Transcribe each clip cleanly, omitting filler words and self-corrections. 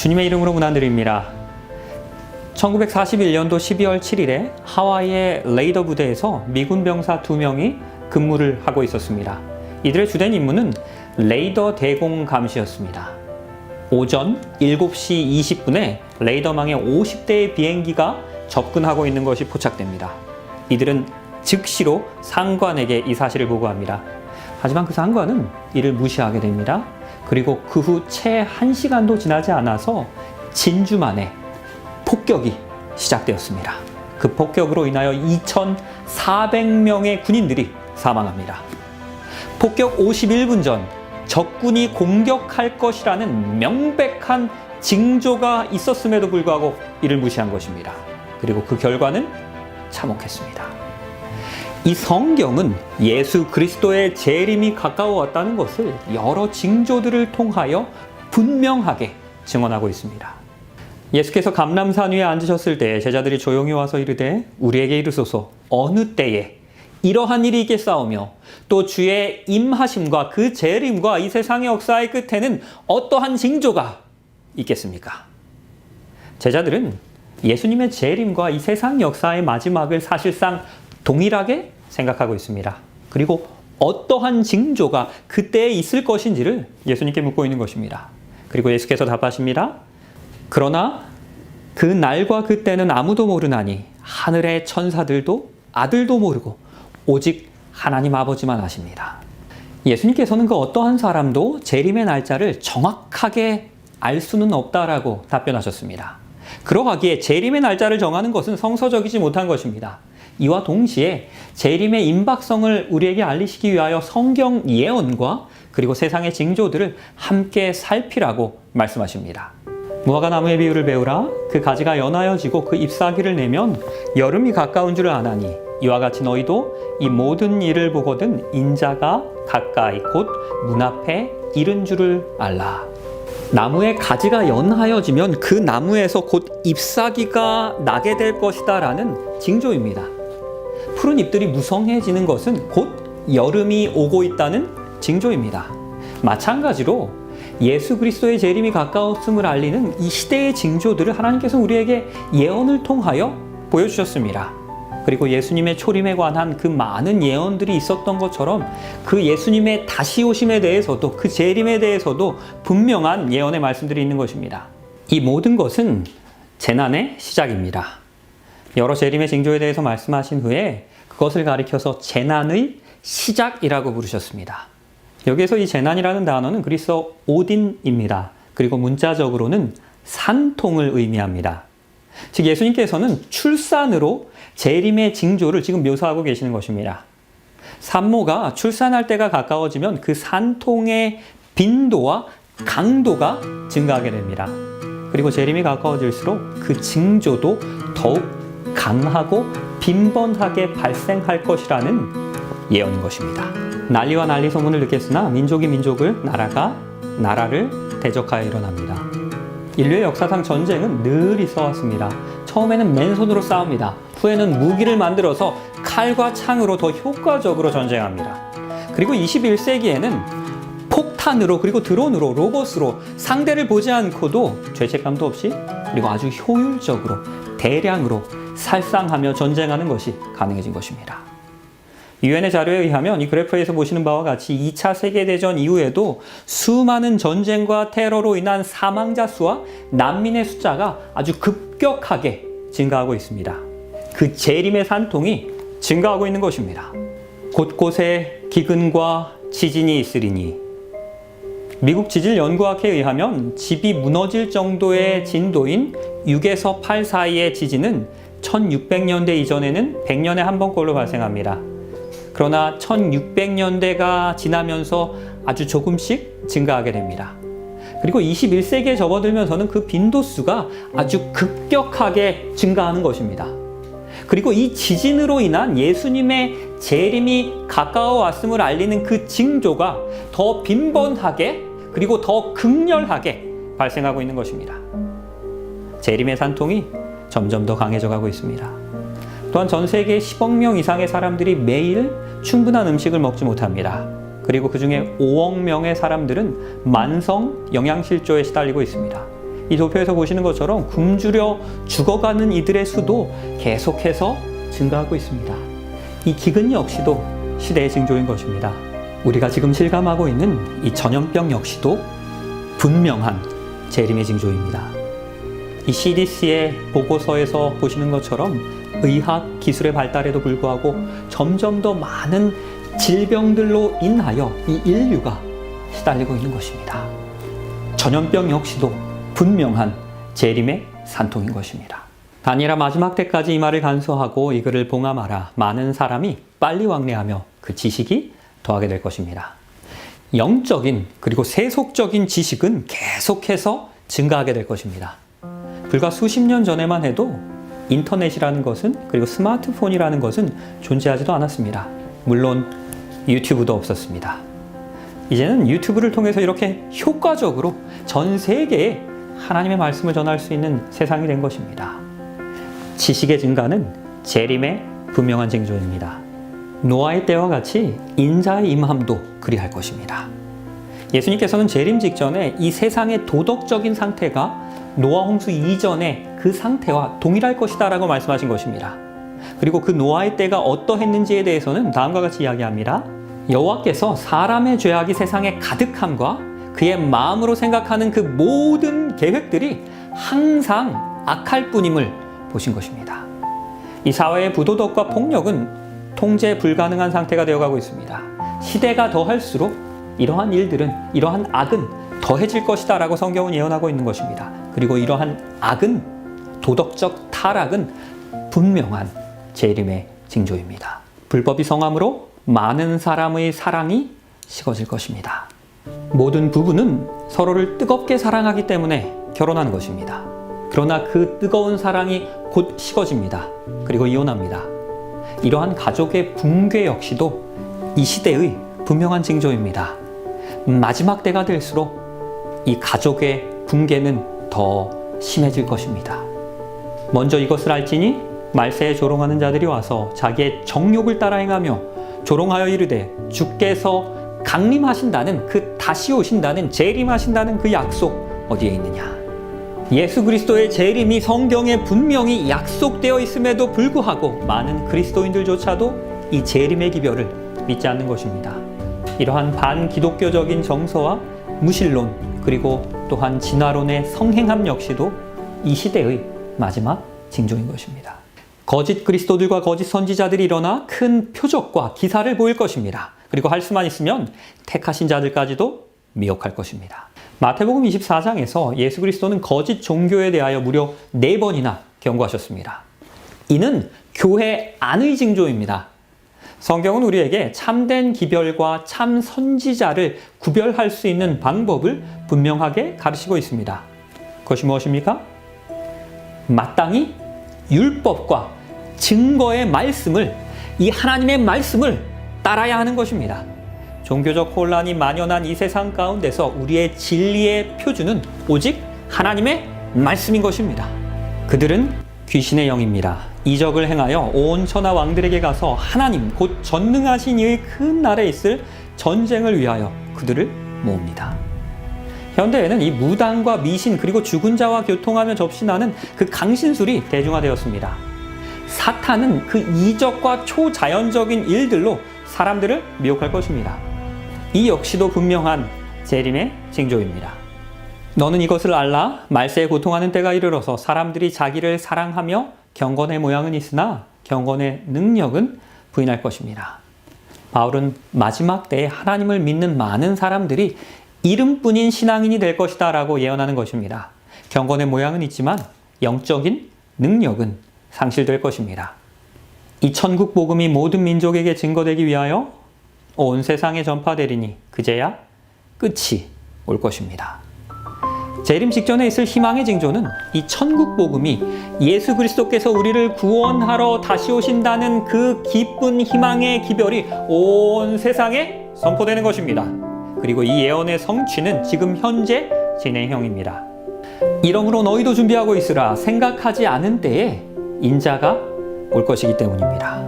주님의 이름으로 문안드립니다. 1941년도 12월 7일에 하와이의 레이더 부대에서 미군 병사 2명이 근무를 하고 있었습니다. 이들의 주된 임무는 레이더 대공 감시였습니다. 오전 7시 20분에 레이더망에 50대의 비행기가 접근하고 있는 것이 포착됩니다. 이들은 즉시로 상관에게 이 사실을 보고합니다. 하지만 그 상관은 이를 무시하게 됩니다. 그리고 그 후 채 1시간도 지나지 않아서 진주 만에 폭격이 시작되었습니다. 그 폭격으로 인하여 2,400명의 군인들이 사망합니다. 폭격 51분 전 적군이 공격할 것이라는 명백한 징조가 있었음에도 불구하고 이를 무시한 것입니다. 그리고 그 결과는 참혹했습니다. 이 성경은 예수 그리스도의 재림이 가까워왔다는 것을 여러 징조들을 통하여 분명하게 증언하고 있습니다. 예수께서 감람산 위에 앉으셨을 때 제자들이 조용히 와서 이르되 우리에게 이르소서 어느 때에 이러한 일이 있겠사오며 또 주의 임하심과 그 재림과 이 세상의 역사의 끝에는 어떠한 징조가 있겠습니까? 제자들은 예수님의 재림과 이 세상 역사의 마지막을 사실상 동일하게 생각하고 있습니다. 그리고 어떠한 징조가 그때에 있을 것인지를 예수님께 묻고 있는 것입니다. 그리고 예수께서 답하십니다. 그러나 그 날과 그때는 아무도 모르나니 하늘의 천사들도 아들도 모르고 오직 하나님 아버지만 아십니다. 예수님께서는 그 어떠한 사람도 재림의 날짜를 정확하게 알 수는 없다라고 답변하셨습니다. 그러하기에 재림의 날짜를 정하는 것은 성서적이지 못한 것입니다. 이와 동시에 재림의 임박성을 우리에게 알리시기 위하여 성경 예언과 그리고 세상의 징조들을 함께 살피라고 말씀하십니다. 무화과 나무의 비유를 배우라. 그 가지가 연하여지고 그 잎사귀를 내면 여름이 가까운 줄을 아나니 이와 같이 너희도 이 모든 일을 보거든 인자가 가까이 곧 문 앞에 이른 줄을 알라. 나무의 가지가 연하여지면 그 나무에서 곧 잎사귀가 나게 될 것이다 라는 징조입니다. 푸른 잎들이 무성해지는 것은 곧 여름이 오고 있다는 징조입니다. 마찬가지로 예수 그리스도의 재림이 가까웠음을 알리는 이 시대의 징조들을 하나님께서 우리에게 예언을 통하여 보여주셨습니다. 그리고 예수님의 초림에 관한 그 많은 예언들이 있었던 것처럼 그 예수님의 다시 오심에 대해서도 그 재림에 대해서도 분명한 예언의 말씀들이 있는 것입니다. 이 모든 것은 재난의 시작입니다. 여러 재림의 징조에 대해서 말씀하신 후에 그것을 가리켜서 재난의 시작이라고 부르셨습니다. 여기에서 이 재난이라는 단어는 그리스어 오딘입니다. 그리고 문자적으로는 산통을 의미합니다. 즉 예수님께서는 출산으로 재림의 징조를 지금 묘사하고 계시는 것입니다. 산모가 출산할 때가 가까워지면 그 산통의 빈도와 강도가 증가하게 됩니다. 그리고 재림이 가까워질수록 그 징조도 더욱 강하고 빈번하게 발생할 것이라는 예언인 것입니다. 난리와 난리 소문을 듣겠으나 민족이 민족을 나라가 나라를 대적하여 일어납니다. 인류의 역사상 전쟁은 늘 있어 왔습니다. 처음에는 맨손으로 싸웁니다. 후에는 무기를 만들어서 칼과 창으로 더 효과적으로 전쟁합니다. 그리고 21세기에는 폭탄으로 그리고 드론으로 로봇으로 상대를 보지 않고도 죄책감도 없이 그리고 아주 효율적으로 대량으로 살상하며 전쟁하는 것이 가능해진 것입니다. 유엔의 자료에 의하면 이 그래프에서 보시는 바와 같이 2차 세계대전 이후에도 수많은 전쟁과 테러로 인한 사망자 수와 난민의 숫자가 아주 급격하게 증가하고 있습니다. 그 재림의 산통이 증가하고 있는 것입니다. 곳곳에 기근과 지진이 있으리니 미국 지질연구학회에 의하면 집이 무너질 정도의 진도인 6에서 8 사이의 지진은 1600년대 이전에는 100년에 한 번꼴로 발생합니다. 그러나 1600년대가 지나면서 아주 조금씩 증가하게 됩니다. 그리고 21세기에 접어들면서는 그 빈도수가 아주 급격하게 증가하는 것입니다. 그리고 이 지진으로 인한 예수님의 재림이 가까워 왔음을 알리는 그 징조가 더 빈번하게 그리고 더 극렬하게 발생하고 있는 것입니다. 재림의 산통이 점점 더 강해져 가고 있습니다. 또한 전 세계 10억 명 이상의 사람들이 매일 충분한 음식을 먹지 못합니다. 그리고 그 중에 5억 명의 사람들은 만성 영양실조에 시달리고 있습니다. 이 도표에서 보시는 것처럼 굶주려 죽어가는 이들의 수도 계속해서 증가하고 있습니다. 이 기근 역시도 시대의 징조인 것입니다. 우리가 지금 실감하고 있는 이 전염병 역시도 분명한 재림의 징조입니다. 이 CDC의 보고서에서 보시는 것처럼 의학 기술의 발달에도 불구하고 점점 더 많은 질병들로 인하여 이 인류가 시달리고 있는 것입니다. 전염병 역시도 분명한 재림의 산통인 것입니다. 다니엘아 마지막 때까지 이 말을 간수하고 이 글을 봉함하라. 많은 사람이 빨리 왕래하며 그 지식이 더하게 될 것입니다. 영적인 그리고 세속적인 지식은 계속해서 증가하게 될 것입니다. 불과 수십 년 전에만 해도 인터넷이라는 것은 그리고 스마트폰이라는 것은 존재하지도 않았습니다. 물론 유튜브도 없었습니다. 이제는 유튜브를 통해서 이렇게 효과적으로 전 세계에 하나님의 말씀을 전할 수 있는 세상이 된 것입니다. 지식의 증가는 재림의 분명한 징조입니다. 노아의 때와 같이 인자의 임함도 그리할 것입니다. 예수님께서는 재림 직전에 이 세상의 도덕적인 상태가 노아 홍수 이전의 그 상태와 동일할 것이다 라고 말씀하신 것입니다. 그리고 그 노아의 때가 어떠했는지에 대해서는 다음과 같이 이야기합니다. 여호와께서 사람의 죄악이 세상에 가득함과 그의 마음으로 생각하는 그 모든 계획들이 항상 악할 뿐임을 보신 것입니다. 이 사회의 부도덕과 폭력은 통제 불가능한 상태가 되어가고 있습니다. 시대가 더할수록 이러한 일들은, 이러한 악은 더해질 것이다 라고 성경은 예언하고 있는 것입니다. 그리고 이러한 악은, 도덕적 타락은 분명한 재림의 징조입니다. 불법이 성함으로 많은 사람의 사랑이 식어질 것입니다. 모든 부부는 서로를 뜨겁게 사랑하기 때문에 결혼하는 것입니다. 그러나 그 뜨거운 사랑이 곧 식어집니다. 그리고 이혼합니다. 이러한 가족의 붕괴 역시도 이 시대의 분명한 징조입니다. 마지막 때가 될수록 이 가족의 붕괴는 더 심해질 것입니다. 먼저 이것을 알지니 말세에 조롱하는 자들이 와서 자기의 정욕을 따라 행하며 조롱하여 이르되 주께서 강림하신다는 그 다시 오신다는 재림하신다는 그 약속 어디에 있느냐? 예수 그리스도의 재림이 성경에 분명히 약속되어 있음에도 불구하고 많은 그리스도인들조차도 이 재림의 기별을 믿지 않는 것입니다. 이러한 반기독교적인 정서와 무신론 그리고 또한 진화론의 성행함 역시도 이 시대의 마지막 징조인 것입니다. 거짓 그리스도들과 거짓 선지자들이 일어나 큰 표적과 기사를 보일 것입니다. 그리고 할 수만 있으면 택하신 자들까지도 미혹할 것입니다. 마태복음 24장에서 예수 그리스도는 거짓 종교에 대하여 무려 4번이나 경고하셨습니다. 이는 교회 안의 징조입니다. 성경은 우리에게 참된 기별과 참 선지자를 구별할 수 있는 방법을 분명하게 가르치고 있습니다. 그것이 무엇입니까? 마땅히 율법과 증거의 말씀을, 이 하나님의 말씀을 따라야 하는 것입니다. 종교적 혼란이 만연한 이 세상 가운데서 우리의 진리의 표준은 오직 하나님의 말씀인 것입니다. 그들은 귀신의 영입니다. 이적을 행하여 온 천하 왕들에게 가서 하나님 곧 전능하신 이의 큰 날에 있을 전쟁을 위하여 그들을 모읍니다. 현대에는 이 무당과 미신 그리고 죽은 자와 교통하며 접신하는 그 강신술이 대중화되었습니다. 사탄은 그 이적과 초자연적인 일들로 사람들을 미혹할 것입니다. 이 역시도 분명한 재림의 징조입니다. 너는 이것을 알라. 말세에 고통하는 때가 이르러서 사람들이 자기를 사랑하며 경건의 모양은 있으나 경건의 능력은 부인할 것입니다. 바울은 마지막 때에 하나님을 믿는 많은 사람들이 이름뿐인 신앙인이 될 것이다 라고 예언하는 것입니다. 경건의 모양은 있지만 영적인 능력은 상실될 것입니다. 이 천국 복음이 모든 민족에게 증거되기 위하여 온 세상에 전파되리니 그제야 끝이 올 것입니다. 재림 직전에 있을 희망의 징조는 이 천국 복음이 예수 그리스도께서 우리를 구원하러 다시 오신다는 그 기쁜 희망의 기별이 온 세상에 선포되는 것입니다. 그리고 이 예언의 성취는 지금 현재 진행형입니다. 이러므로 너희도 준비하고 있으라. 생각하지 않은 때에 인자가 올 것이기 때문입니다.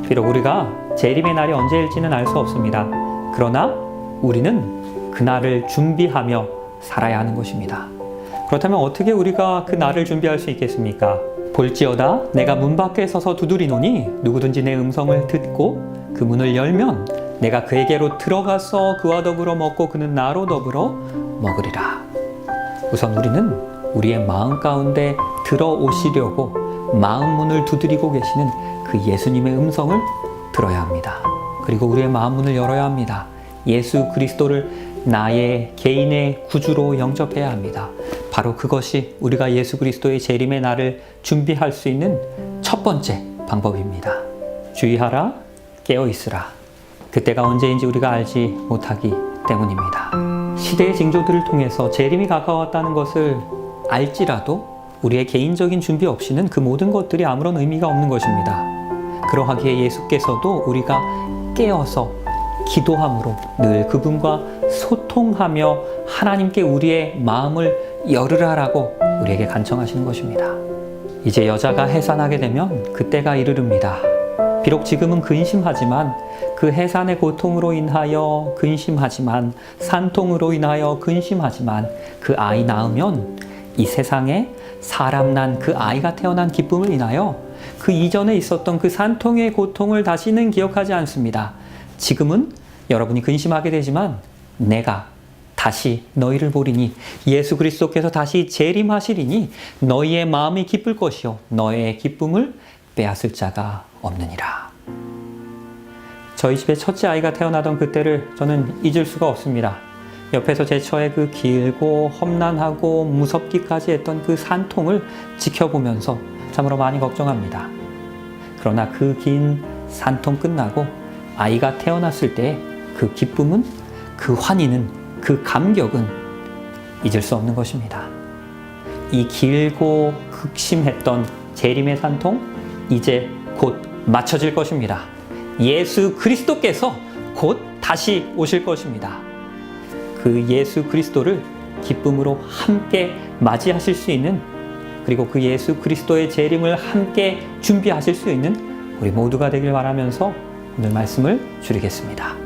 비록 우리가 재림의 날이 언제일지는 알 수 없습니다. 그러나 우리는 그날을 준비하며 살아야 하는 것입니다. 그렇다면 어떻게 우리가 그 날을 준비할 수 있겠습니까? 볼지어다 내가 문 밖에 서서 두드리노니 누구든지 내 음성을 듣고 그 문을 열면 내가 그에게로 들어가서 그와 더불어 먹고 그는 나로 더불어 먹으리라. 우선 우리는 우리의 마음 가운데 들어오시려고 마음 문을 두드리고 계시는 그 예수님의 음성을 들어야 합니다. 그리고 우리의 마음 문을 열어야 합니다. 예수 그리스도를 나의 개인의 구주로 영접해야 합니다. 바로 그것이 우리가 예수 그리스도의 재림의 날을 준비할 수 있는 첫 번째 방법입니다. 주의하라, 깨어있으라. 그때가 언제인지 우리가 알지 못하기 때문입니다. 시대의 징조들을 통해서 재림이 가까웠다는 것을 알지라도 우리의 개인적인 준비 없이는 그 모든 것들이 아무런 의미가 없는 것입니다. 그러하기에 예수께서도 우리가 깨어서 기도함으로 늘 그분과 소통하며 하나님께 우리의 마음을 열으라라고 우리에게 간청하시는 것입니다. 이제 여자가 해산하게 되면 그때가 이르릅니다. 비록 지금은 근심하지만 그 해산의 고통으로 인하여 근심하지만 산통으로 인하여 근심하지만 그 아이 낳으면 이 세상에 사람 난 그 아이가 태어난 기쁨을 인하여 그 이전에 있었던 그 산통의 고통을 다시는 기억하지 않습니다. 지금은 여러분이 근심하게 되지만 내가 다시 너희를 보리니 예수 그리스도께서 다시 재림하시리니 너희의 마음이 기쁠 것이요 너의 기쁨을 빼앗을 자가 없느니라. 저희 집에 첫째 아이가 태어나던 그때를 저는 잊을 수가 없습니다. 옆에서 제 처의 그 길고 험난하고 무섭기까지 했던 그 산통을 지켜보면서 참으로 많이 걱정합니다. 그러나 그 긴 산통 끝나고 아이가 태어났을 때 그 기쁨은, 그 환희는, 그 감격은 잊을 수 없는 것입니다. 이 길고 극심했던 재림의 산통 이제 곧 맞춰질 것입니다. 예수 그리스도께서 곧 다시 오실 것입니다. 그 예수 그리스도를 기쁨으로 함께 맞이하실 수 있는, 그리고 그 예수 그리스도의 재림을 함께 준비하실 수 있는 우리 모두가 되길 바라면서 오늘 말씀을 줄이겠습니다.